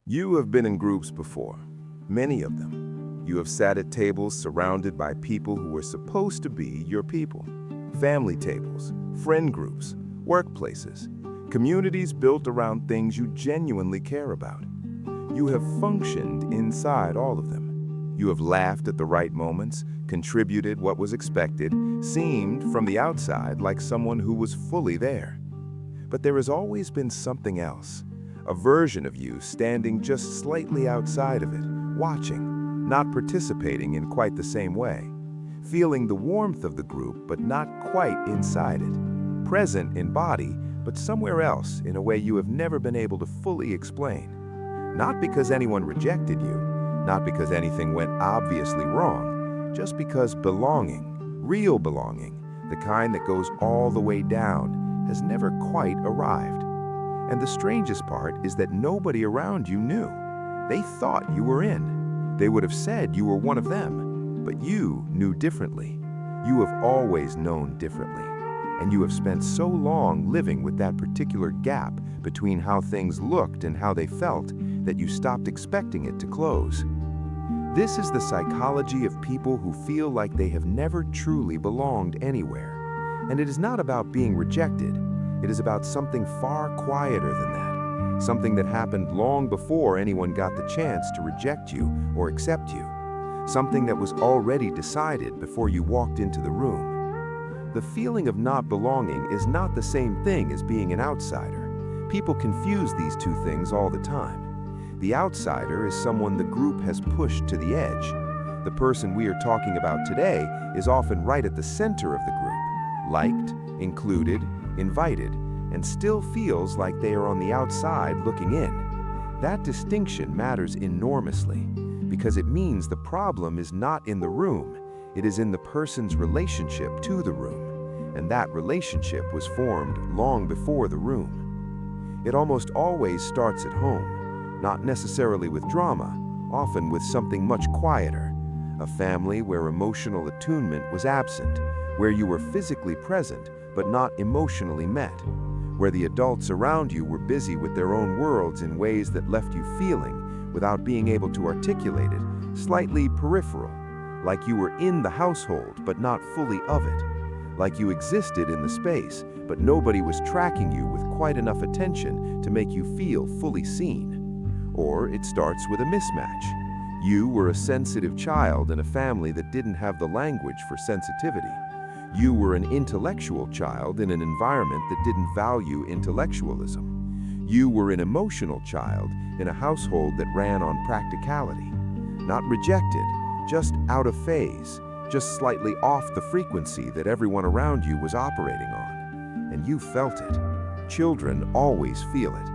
You have been in groups before, many of them. You have sat at tables surrounded by people who were supposed to be your people. Family tables, friend groups, workplaces, communities built around things you genuinely care about. You have functioned inside all of them. You have laughed at the right moments, contributed what was expected, seemed from the outside like someone who was fully there. But there has always been something else. A version of you standing just slightly outside of it, watching, not participating in quite the same way, feeling the warmth of the group but not quite inside it, present in body but somewhere else in a way you have never been able to fully explain. Not because anyone rejected you, not because anything went obviously wrong, just because belonging, real belonging, the kind that goes all the way down, has never quite arrived. And the strangest part is that nobody around you knew. They thought you were in. They would have said you were one of them, but you knew differently. You have always known differently, and you have spent so long living with that particular gap between how things looked and how they felt that you stopped expecting it to close. This is the psychology of people who feel like they have never truly belonged anywhere. And it is not about being rejected. It is about something far quieter than that, something that happened long before anyone got the chance to reject you or accept you, something that was already decided before you walked into the room. The feeling of not belonging is not the same thing as being an outsider. People confuse these two things all the time. The outsider is someone the group has pushed to the edge. The person we are talking about today is often right at the center of the group, liked, included, invited, and still feels like they are on the outside looking in. That distinction matters enormously because it means the problem is not in the room, it is in the person's relationship to the room, and that relationship was formed long before the room. It almost always starts at home, not necessarily with drama, often with something much quieter, a family where emotional attunement was absent, where you were physically present but not emotionally met, where the adults around you were busy with their own worlds in ways that left you feeling, without being able to articulate it, slightly peripheral, like you were in the household but not fully of it, like you existed in the space but nobody was tracking you with quite enough attention to make you feel fully seen. Or it starts with a mismatch. You were a sensitive child in a family that didn't have the language for sensitivity. You were an intellectual child in an environment that didn't value intellectualism. You were an emotional child in a household that ran on practicality. Not rejected, just out of phase, just slightly off the frequency that everyone around you was operating on. And you felt it. Children always feel it.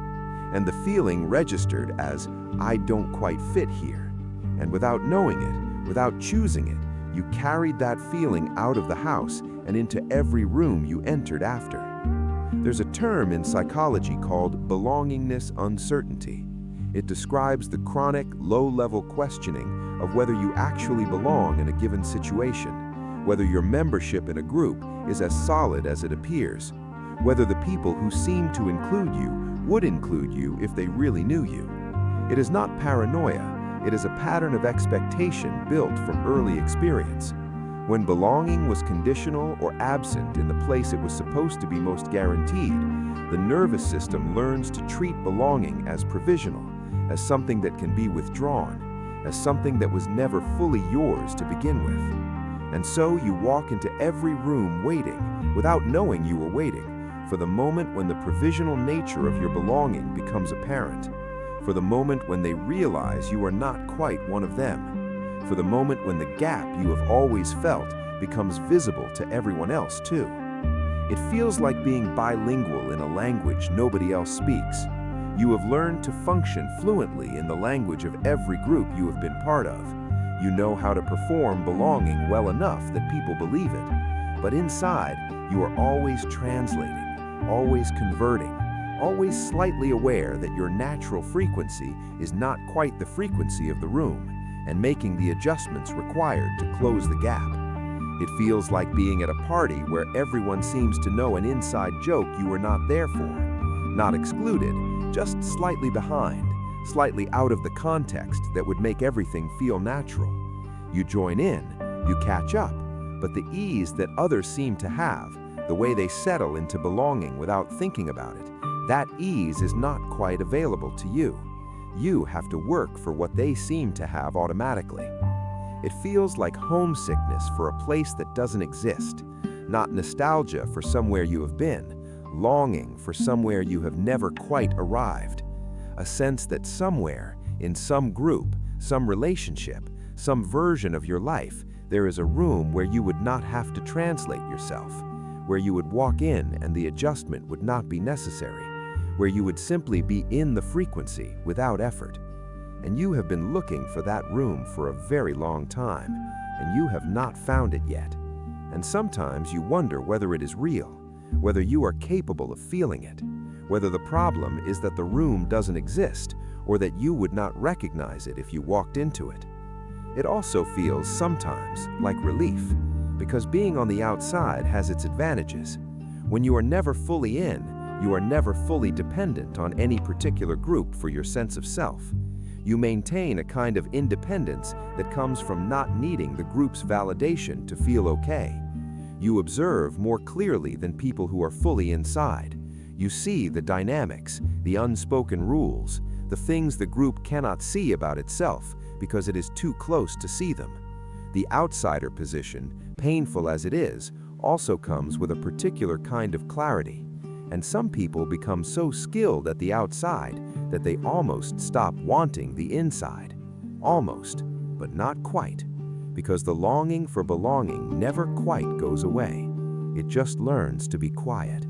And the feeling registered as, I don't quite fit here. And without knowing it, without choosing it, you carried that feeling out of the house and into every room you entered after. There's a term in psychology called belongingness uncertainty. It describes the chronic, low-level questioning of whether you actually belong in a given situation, whether your membership in a group is as solid as it appears, whether the people who seem to include you would include you if they really knew you. It is not paranoia. It is a pattern of expectation built from early experience. When belonging was conditional or absent in the place it was supposed to be most guaranteed, the nervous system learns to treat belonging as provisional, as something that can be withdrawn, as something that was never fully yours to begin with. And so you walk into every room waiting, without knowing you were waiting, for the moment when the provisional nature of your belonging becomes apparent. For the moment when they realize you are not quite one of them. For the moment when the gap you have always felt becomes visible to everyone else too. It feels like being bilingual in a language nobody else speaks. You have learned to function fluently in the language of every group you have been part of. You know how to perform belonging well enough that people believe it. But inside, you are always translating, always converting, always slightly aware that your natural frequency is not quite the frequency of the room, and making the adjustments required to close the gap. It feels like being at a party where everyone seems to know an inside joke you were not there for, not excluded, just slightly behind, slightly out of the context that would make everything feel natural. You join in, you catch up, but the ease that others seem to have, the way they settle into belonging without thinking about it, that ease is not quite available to you. You have to work for what they seem to have automatically. It feels like homesickness for a place that doesn't exist, not nostalgia for somewhere you have been, longing for somewhere you have never quite arrived. A sense that somewhere, in some group, some relationship, some version of your life, there is a room where you would not have to translate yourself, where you would walk in and the adjustment would not be necessary, where you would simply be in the frequency without effort. And you have been looking for that room for a very long time, and you have not found it yet. And sometimes you wonder whether it is real, whether you are capable of feeling it, whether the problem is that the room doesn't exist or that you would not recognize it if you walked into it. It also feels sometimes like relief, because being on the outside has its advantages. When you are never fully in, you are never fully dependent on any particular group for your sense of self. You maintain a kind of independence that comes from not needing the group's validation to feel okay. You observe more clearly than people who are fully inside. You see the dynamics, the unspoken rules, the things the group cannot see about itself because it is too close to see them. The outsider position, painful as it is, also comes with a particular kind of clarity. And some people become so skilled at the outside that they almost stop wanting the inside. Almost, but not quite. Because the longing for belonging never quite goes away. It just learns to be quiet.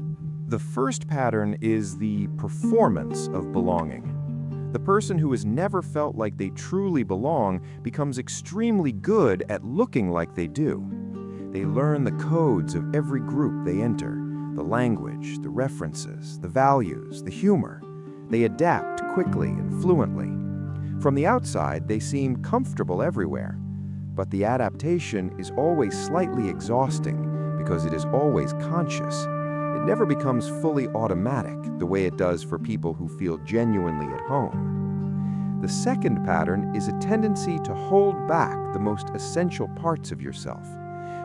The first pattern is the performance of belonging. The person who has never felt like they truly belong becomes extremely good at looking like they do. They learn the codes of every group they enter, the language, the references, the values, the humor. They adapt quickly and fluently. From the outside, they seem comfortable everywhere. But the adaptation is always slightly exhausting because it is always conscious. It never becomes fully automatic the way it does for people who feel genuinely at home. The second pattern is a tendency to hold back the most essential parts of yourself,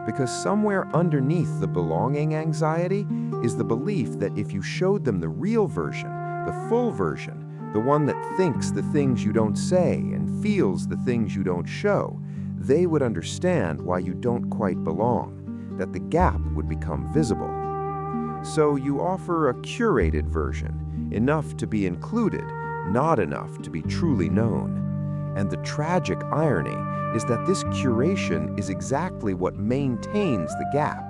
because somewhere underneath the belonging anxiety is the belief that if you showed them the real version, the full version, the one that thinks the things you don't say and feels the things you don't show, they would understand why you don't quite belong, that the gap would become visible. So you offer a curated version, enough to be included, not enough to be truly known. And the tragic irony is that this curation is exactly what maintains the gap.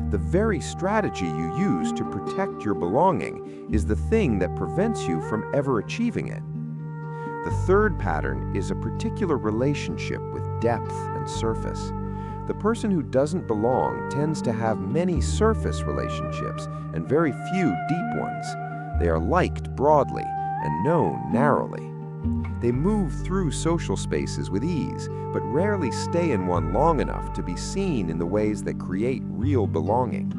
The very strategy you use to protect your belonging is the thing that prevents you from ever achieving it. The third pattern is a particular relationship with depth and surface. The person who doesn't belong tends to have many surface relationships and very few deep ones. They are liked broadly and known narrowly. They move through social spaces with ease, but rarely stay in one long enough to be seen in the ways that create real belonging.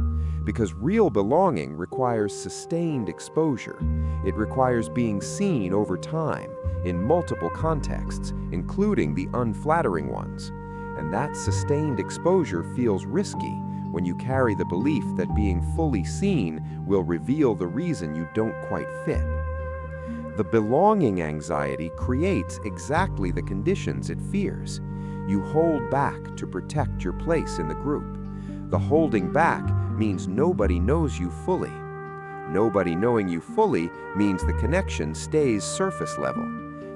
Because real belonging requires sustained exposure. It requires being seen over time, in multiple contexts, including the unflattering ones. And that sustained exposure feels risky when you carry the belief that being fully seen will reveal the reason you don't quite fit. The belonging anxiety creates exactly the conditions it fears. You hold back to protect your place in the group. The holding back means nobody knows you fully. Nobody knowing you fully means the connection stays surface level.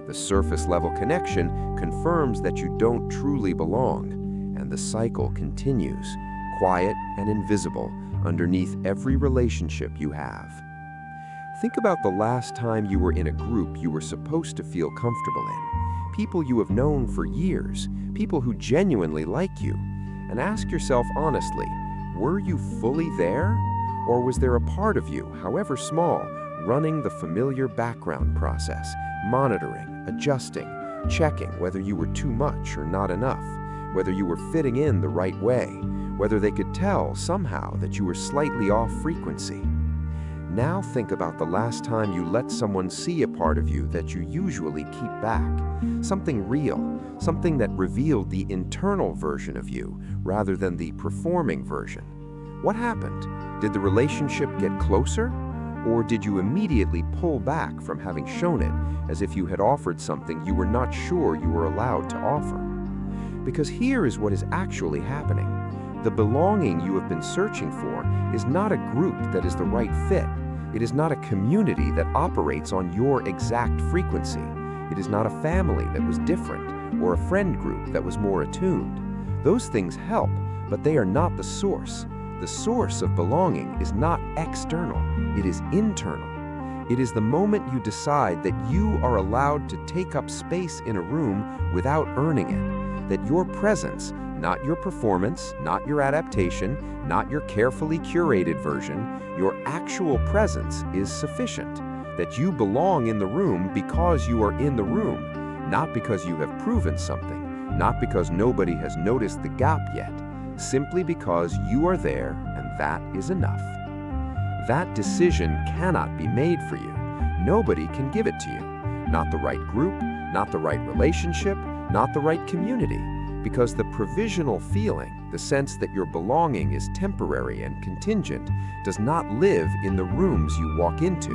The surface level connection confirms that you don't truly belong, and the cycle continues, quiet and invisible, underneath every relationship you have. Think about the last time you were in a group you were supposed to feel comfortable in, people you have known for years, people who genuinely like you, and ask yourself honestly, were you fully there? Or was there a part of you, however small, running the familiar background process, monitoring, adjusting, checking whether you were too much or not enough, whether you were fitting in the right way, whether they could tell somehow that you were slightly off frequency? Now think about the last time you let someone see a part of you that you usually keep back. Something real, something that revealed the internal version of you rather than the performing version. What happened? Did the relationship get closer? Or did you immediately pull back from having shown it as if you had offered something you were not sure you were allowed to offer? Because here is what is actually happening. The belonging you have been searching for is not a group that is the right fit. It is not a community that operates on your exact frequency. It is not a family that was different or a friend group that was more attuned. Those things help, but they are not the source. The source of belonging is not external, it is internal. It is the moment you decide that you are allowed to take up space in a room without earning it, that your presence, not your performance, not your adaptation, not your carefully curated version, your actual presence is sufficient, that you belong in the room because you are in the room, not because you have proven something, not because nobody has noticed the gap yet, simply because you are there and that is enough. That decision cannot be made for you. Nobody can give it to you. Not the right group, not the right relationship, not the right community. Because the provisional feeling, the sense that your belonging is temporary and contingent, does not live in the rooms you walk into.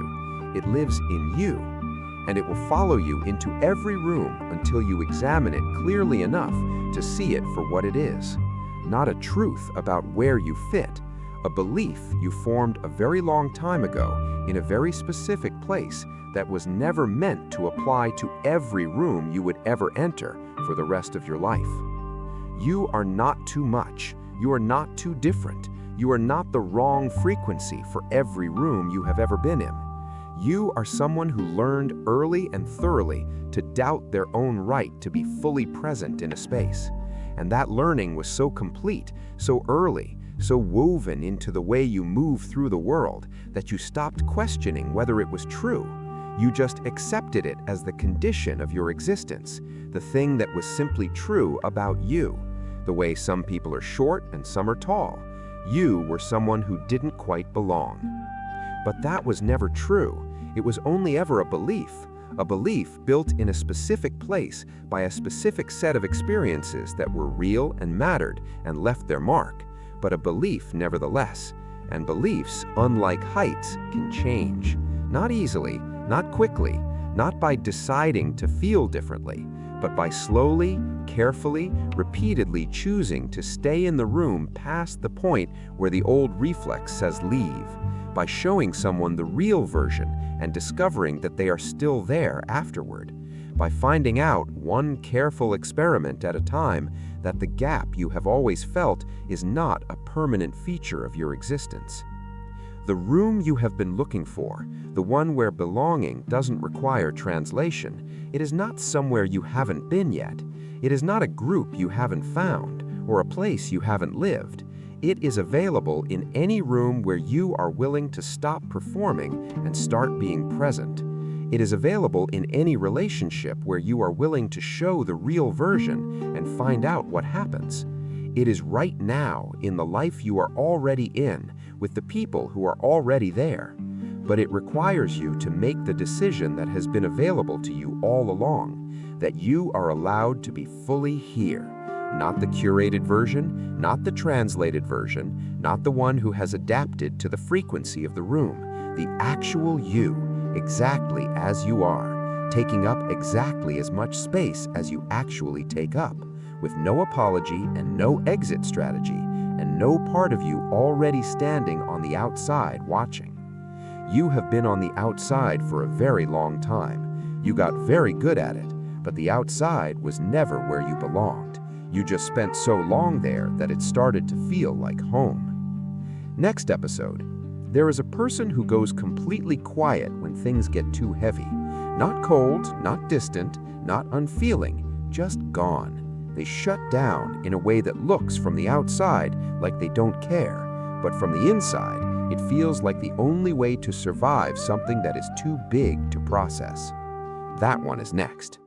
It lives in you. And it will follow you into every room until you examine it clearly enough to see it for what it is. Not a truth about where you fit, a belief you formed a very long time ago in a very specific place that was never meant to apply to every room you would ever enter for the rest of your life. You are not too much. You are not too different. You are not the wrong frequency for every room you have ever been in. You are someone who learned early and thoroughly to doubt their own right to be fully present in a space. And that learning was so complete, so early, so woven into the way you move through the world that you stopped questioning whether it was true. You just accepted it as the condition of your existence, the thing that was simply true about you. The way some people are short and some are tall. You were someone who didn't quite belong. But that was never true. It was only ever a belief built in a specific place by a specific set of experiences that were real and mattered and left their mark, but a belief nevertheless. And beliefs, unlike heights, can change. Not easily, not quickly, not by deciding to feel differently, but by slowly, carefully, repeatedly choosing to stay in the room past the point where the old reflex says leave, by showing someone the real version and discovering that they are still there afterward, by finding out one careful experiment at a time that the gap you have always felt is not a permanent feature of your existence. The room you have been looking for, the one where belonging doesn't require translation, it is not somewhere you haven't been yet. It is not a group you haven't found or a place you haven't lived. It is available in any room where you are willing to stop performing and start being present. It is available in any relationship where you are willing to show the real version and find out what happens. It is right now in the life you are already in, with the people who are already there. But it requires you to make the decision that has been available to you all along, that you are allowed to be fully here. Not the curated version, not the translated version, not the one who has adapted to the frequency of the room, the actual you, exactly as you are, taking up exactly as much space as you actually take up, with no apology and no exit strategy, and no part of you already standing on the outside watching. You have been on the outside for a very long time. You got very good at it, but the outside was never where you belonged. You just spent so long there that it started to feel like home. Next episode, there is a person who goes completely quiet when things get too heavy. Not cold, not distant, not unfeeling, just gone. They shut down in a way that looks from the outside like they don't care, but from the inside, it feels like the only way to survive something that is too big to process. That one is next.